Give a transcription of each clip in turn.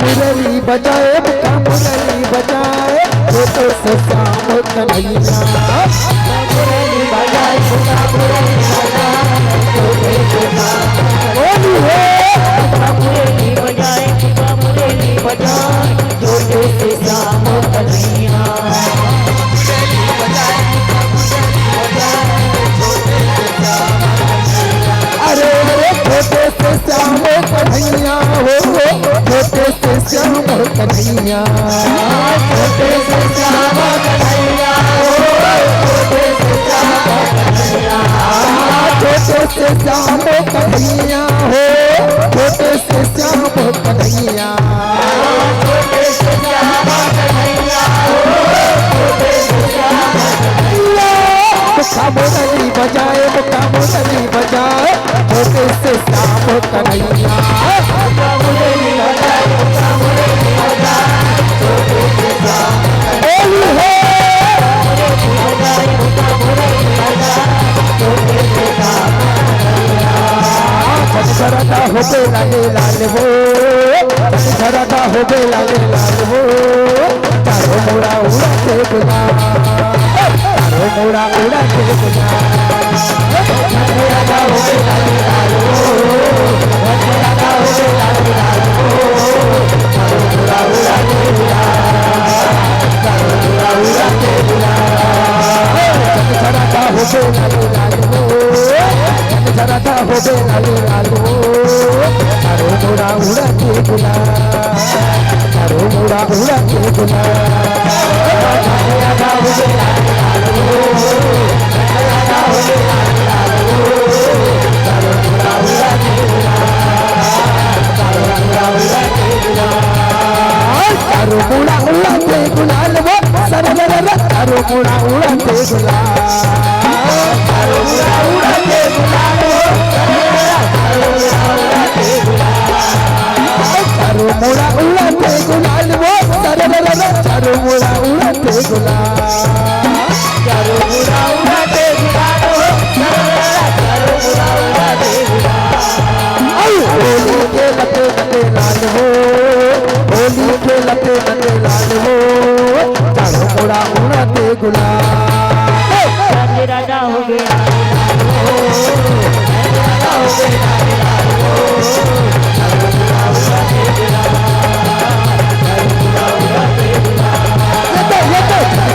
मुरली बजाए मुका मुरली बजाए छोटे से श्याम कन्हैया मुरली बजाए मुका मुरली बजाए छोटे से श्याम बोली है मुरली बजाए मुका मुरली बजाए छोटे से श्याम कन्हैया अरे छोटे से श्याम कन्हैया हो छोटे से श्याम कन्हैया छोटे से श्याम कन्हैया हो छोटे से श्याम कन्हैया छोटे से श्याम कन्हैया हो छोटे से श्याम कन्हैया छोटे से श्याम कन्हैया हो छोटे से श्याम मुका मुरली बजाए मुका मुरली बजाए छोटे से श्याम कन्हैया मुरली बजाए मुका मुरली बजाए छोटे से श्याम बोली है मुरली बजाए मुका मुरली बजाए छोटे से श्याम झरदा हो बेलाले लाल वो झरदा हो बेलाले लाल वो तारो मोड़ा उड़ाते गुलाब तारो मोड़ा उड़ाते गुलाब झरदा हो बेलाले लाल वो झरदा हो बेलाले लाल वो तारो मोड़ा उड़ाते गुलाब तारो मोड़ा उड़ाते गुलाब झरदा हो बेलाले लाल वो झरदा हो बेलाले लाल वो तारो मोड़ा उड़ाते गुलाब तारो मोड़ा उड़ाते गुलाब झरदा हो बेलाले लाल वो झरदा हो बेलाले लाल वो तारो मोड़ा उड़ाते गुलाब तारो मोड़ा उड़ाते गुलाब तारो मोड़ा उड़ाते गुलाल वो सरदर तारो मोड़ा उड़ाते गुलाल तारो मोड़ा उड़ाते गुलाल वो तारो मोड़ा उड़ाते गुलाल वो सरदर तारो मोड़ा उड़ाते गुलाल तारो मोड़ा उड़ाते गुलाल वो तारो मोड़ा उड़ाते गुलाल होली के लते लते लाल हो होली के लते लते लाल हो तारो मोड़ा उड़ाते गुलाल राजा हो गया राजा हो गया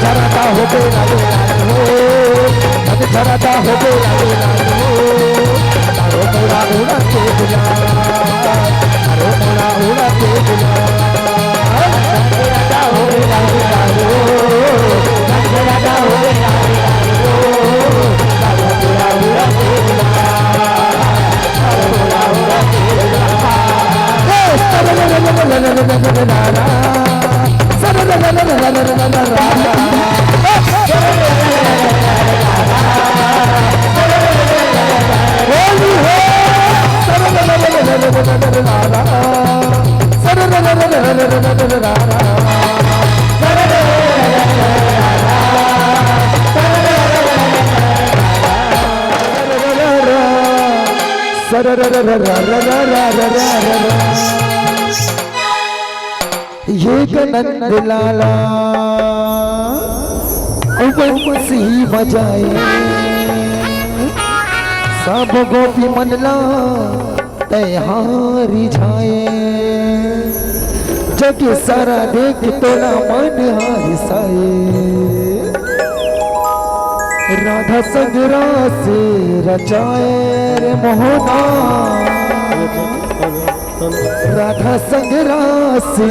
झरदा हो बेलाले लाल हो झरदा हो बेलाले लाल हो तारो मोड़ा उड़ाते गुलाल तारो मोड़ा उड़ाते गुलाल राजा हो गया राजा हो गया तारो मोड़ा उड़ाते तारो मोड़ा उड़ाते ये नंद लाला सी बजाए सब गोपी मनला तैहारी जाए जग सारा देख तोला मन हारी साए राधा संगरा से रचाए रे मोहना राधा संगरा से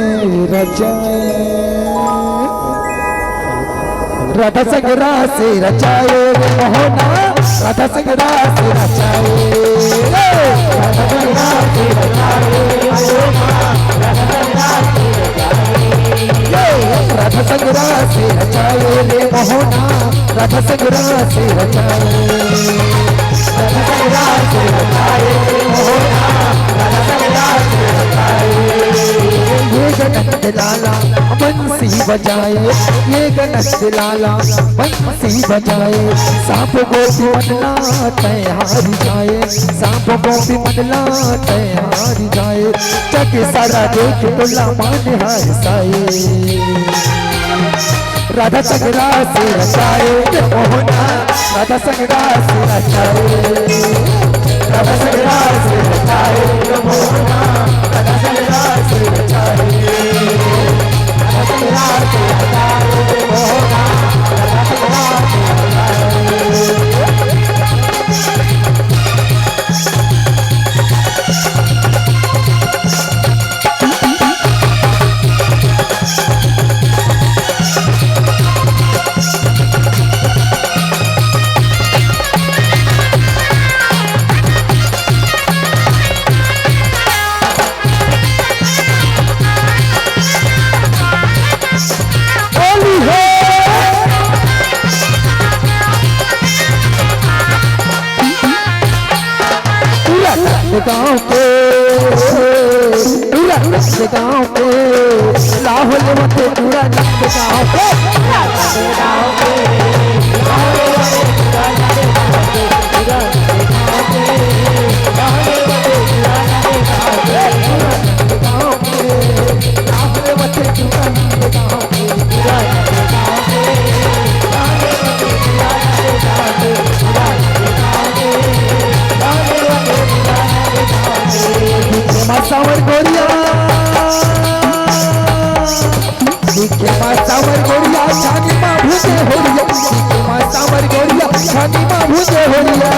रचाए राधा संगरा से रचाए रे मोहना राधा संगरा से रचाए राधा संगरा से रचाए राधा संगरा से रचाए रे मोहना राधा संगरा से रचाए राधा संगरा से रचाए रे मोहना राधा संगरा से रचाए ये गणत लाला बंसी बजाए ये गणत लाला बंसी बजाए सांप गोपी मनला तैयारी जाए सांप गोपी मनला तैयारी जाए जग के सारा देख टोला मान हाय साए राधा संग रास रचाए रे मोहना राधा संग रास रचाए राधा संग रास रचाए रे मोहना राधा संग रास रचाए राधा संग रास रचाए रे मोहना राधा संग रास रचाए। गाँव पे गाँव पे लाहौल मते पूरा गाँव पे सावर गोरिया दिखे माँ सावर गोरिया छानी माँ भूजे होरिया दिखे माँ सावर गोरिया छानी माँ भूजे होरिया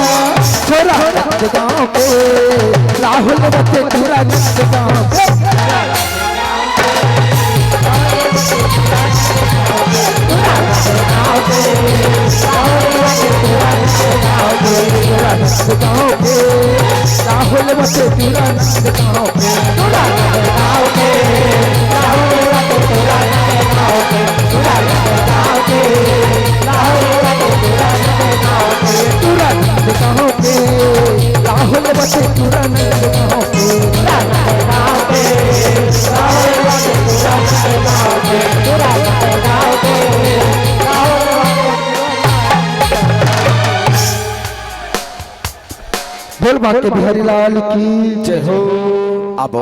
छोरा गाँव पे राहुल बच्चे पूरा गाँव पे राहुल बच्चे पूरा गाँव पे राहुल बच्चे पूरा बोल बाके बिहारी लाल की जय हो। अब